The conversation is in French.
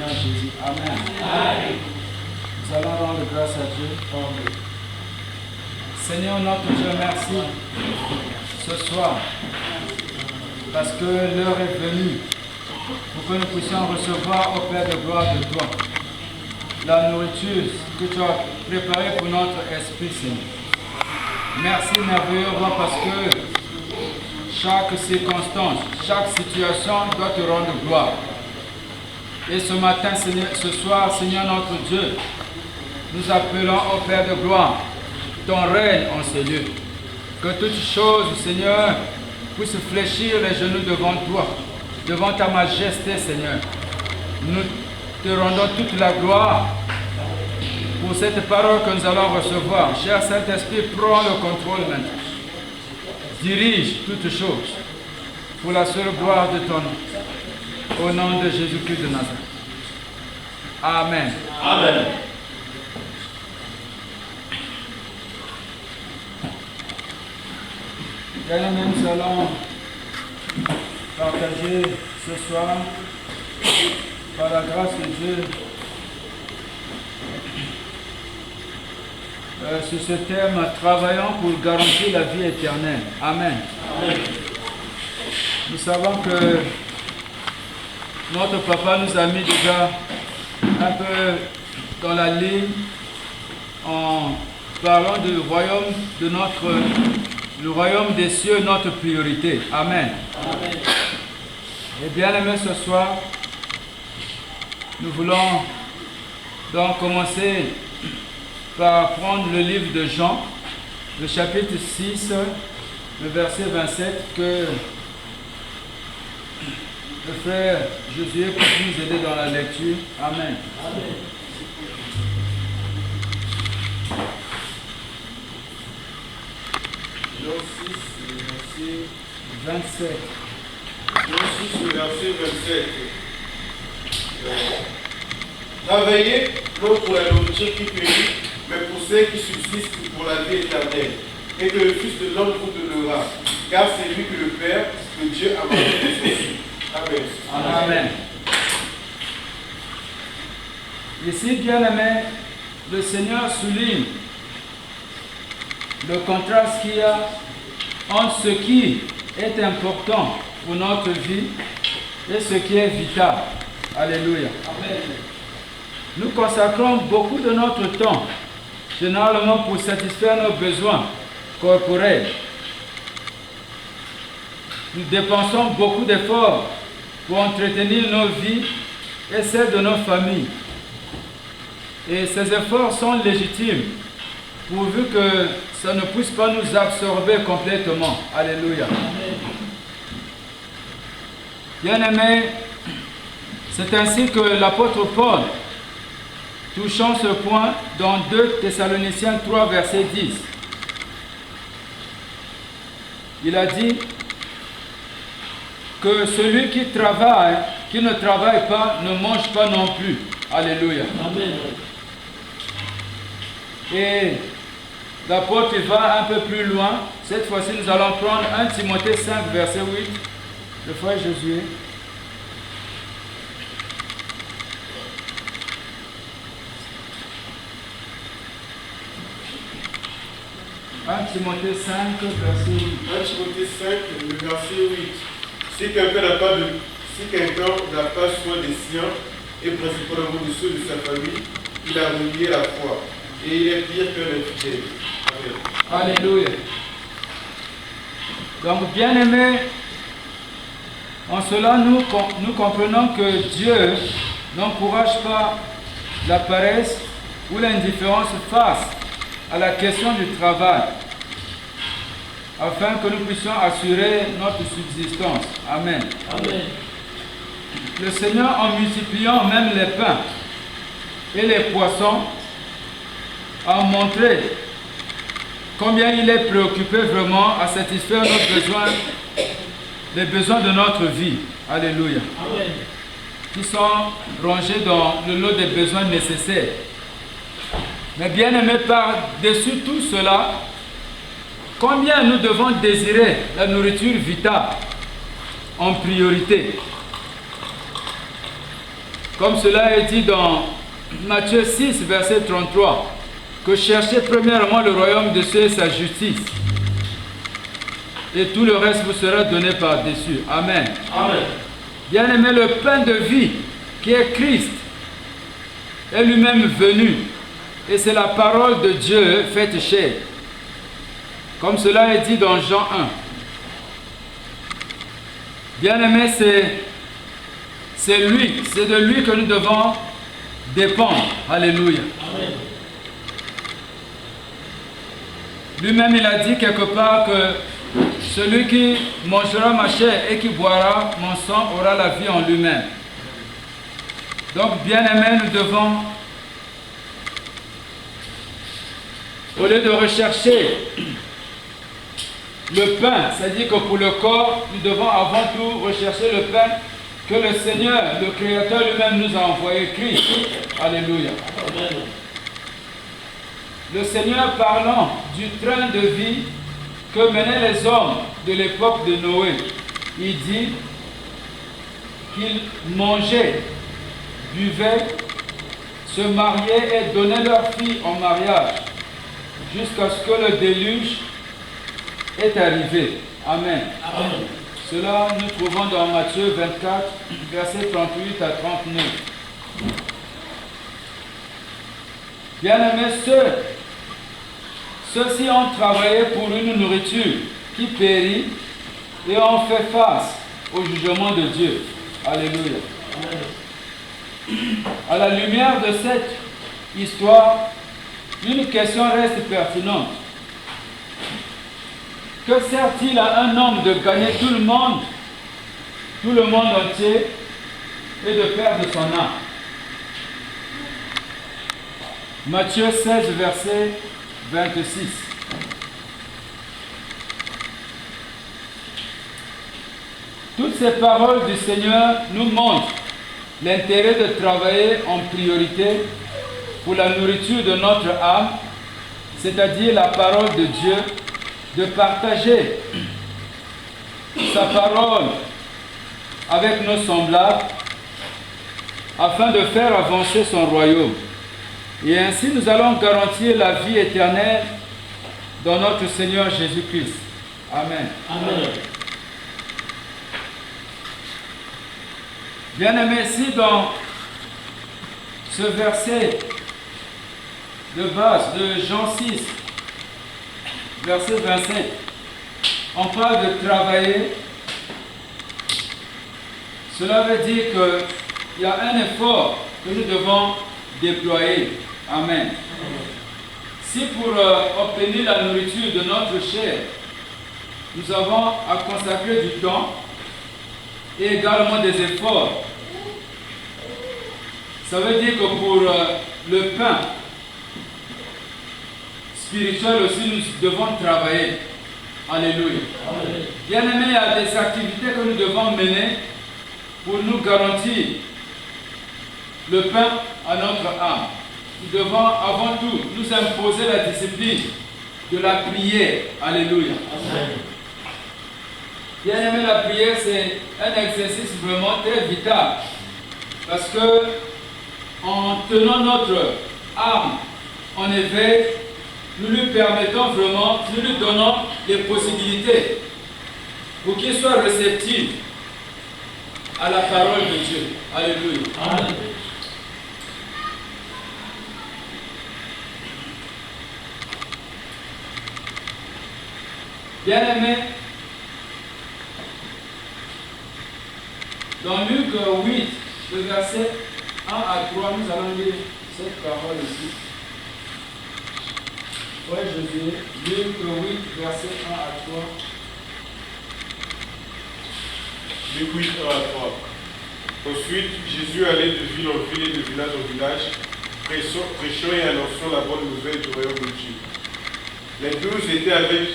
Seigneur Jésus. Amen. Amen. Nous allons rendre grâce à Dieu. Seigneur notre Dieu, merci ce soir parce que l'heure est venue pour que nous puissions recevoir au Père de gloire de toi la nourriture que tu as préparée pour notre esprit, Seigneur. Merci merveilleux roi parce que chaque circonstance, chaque situation doit te rendre gloire. Et ce matin, Seigneur, ce soir, Seigneur notre Dieu, nous appelons au Père de gloire ton règne en ces lieux. Que toutes choses, Seigneur, puissent fléchir les genoux devant toi, devant ta majesté, Seigneur. Nous te rendons toute la gloire pour cette parole que nous allons recevoir. Cher Saint-Esprit, prends le contrôle maintenant. Dirige toutes choses pour la seule gloire de ton nom. Au nom de Jésus-Christ de Nazareth. Amen. Amen. Bien-aimés, nous allons partager ce soir, par la grâce de Dieu, sur ce thème, travaillant pour garantir la vie éternelle. Amen. Amen. Nous savons que notre papa nous a mis déjà un peu dans la ligne en parlant du royaume de le royaume des cieux, notre priorité. Amen. Amen. Et bien aimé, ce soir, nous voulons donc commencer par prendre le livre de Jean, le chapitre 6, le verset 27, que le frère Josué puisse nous aider dans la lecture. Amen. Amen. Jean 6, verset 27. Jean 6, verset 27. Travaillez non pour la nourriture qui périt, mais pour celle qui subsiste pour la vie éternelle, et que le Fils de l'homme vous donnera, car c'est lui que le Père, que Dieu a mandé aussi. Amen. Amen. Ici, bien aimé, le Seigneur souligne le contraste qu'il y a entre ce qui est important pour notre vie et ce qui est vital. Alléluia. Amen. Nous consacrons beaucoup de notre temps, généralement pour satisfaire nos besoins corporels. Nous dépensons beaucoup d'efforts pour entretenir nos vies et celles de nos familles. Et ces efforts sont légitimes, pourvu que ça ne puisse pas nous absorber complètement. Alléluia. Bien-aimés, c'est ainsi que l'apôtre Paul, touchant ce point dans 2 Thessaloniciens 3, verset 10, il a dit que celui qui ne travaille pas, ne mange pas non plus. Alléluia. Amen. Et l'apôtre va un peu plus loin. Cette fois-ci, nous allons prendre 1 Timothée 5, verset 8, le frère Josué. Timothée 5, verset 8. 1 Timothée 5, le verset 8. Si quelqu'un n'a pas soin des siens, et principalement de ceux de sa famille, il a renié la foi, et il est pire qu'un infidèle. Amen. Alléluia. Donc, bien aimés, en cela, nous comprenons que Dieu n'encourage pas la paresse ou l'indifférence face à la question du travail, afin que nous puissions assurer notre subsistance. Amen. Amen. Le Seigneur, en multipliant même les pains et les poissons, a montré combien il est préoccupé vraiment à satisfaire nos besoins, les besoins de notre vie. Alléluia. Amen. Qui sont rangés dans le lot des besoins nécessaires. Mais bien aimé, par-dessus tout cela, combien nous devons désirer la nourriture vitale en priorité. Comme cela est dit dans Matthieu 6, verset 33, que cherchez premièrement le royaume de Dieu et sa justice, et tout le reste vous sera donné par-dessus. Amen. Amen. Bien-aimé, le pain de vie qui est Christ est lui-même venu, et c'est la parole de Dieu faite chair. Comme cela est dit dans Jean 1. Bien-aimé, c'est de lui que nous devons dépendre. Alléluia. Amen. Lui-même, il a dit quelque part que celui qui mangera ma chair et qui boira mon sang aura la vie en lui-même. Donc, bien-aimé, nous devons, au lieu de rechercher le pain, c'est-à-dire que pour le corps, nous devons avant tout rechercher le pain que le Seigneur, le Créateur lui-même nous a envoyé, Christ. Alléluia. Amen. Le Seigneur parlant du train de vie que menaient les hommes de l'époque de Noé, il dit qu'ils mangeaient, buvaient, se mariaient et donnaient leurs filles en mariage jusqu'à ce que le déluge est arrivé. Amen. Amen. Cela nous trouvons dans Matthieu 24, versets 38 à 39. Bien-aimés, ceux-ci ont travaillé pour une nourriture qui périt et ont fait face au jugement de Dieu. Alléluia. À la lumière de cette histoire, une question reste pertinente. Que sert-il à un homme de gagner tout le monde entier, et de perdre son âme? Matthieu 16, verset 26. Toutes ces paroles du Seigneur nous montrent l'intérêt de travailler en priorité pour la nourriture de notre âme, c'est-à-dire la parole de Dieu, de partager sa parole avec nos semblables afin de faire avancer son royaume. Et ainsi nous allons garantir la vie éternelle dans notre Seigneur Jésus-Christ. Amen. Amen. Bien-aimés, si dans ce verset de base de Jean 6, verset 27, on parle de travailler, cela veut dire qu'il y a un effort que nous devons déployer. Amen. Si pour obtenir la nourriture de notre chair, nous avons à consacrer du temps et également des efforts, ça veut dire que pour le pain spirituel aussi, nous devons travailler. Alléluia. Bien-aimés, il y a des activités que nous devons mener pour nous garantir le pain à notre âme. Nous devons avant tout nous imposer la discipline de la prière. Alléluia. Bien-aimés, la prière, c'est un exercice vraiment très vital. Parce que en tenant notre âme en éveil, nous lui permettons vraiment, nous lui donnons les possibilités pour qu'il soit réceptif à la parole de Dieu. Alléluia. Amen. Bien-aimés, dans Luc 8, le verset 1 à 3, nous allons lire cette parole ici. Oui, Josué, Luc 8, verset 1 à 3. Luc 8, 1 à 3. Ensuite, Jésus allait de ville en ville et de village en village, prêchant et annonçant la bonne nouvelle du royaume de Dieu. Les 12 étaient avec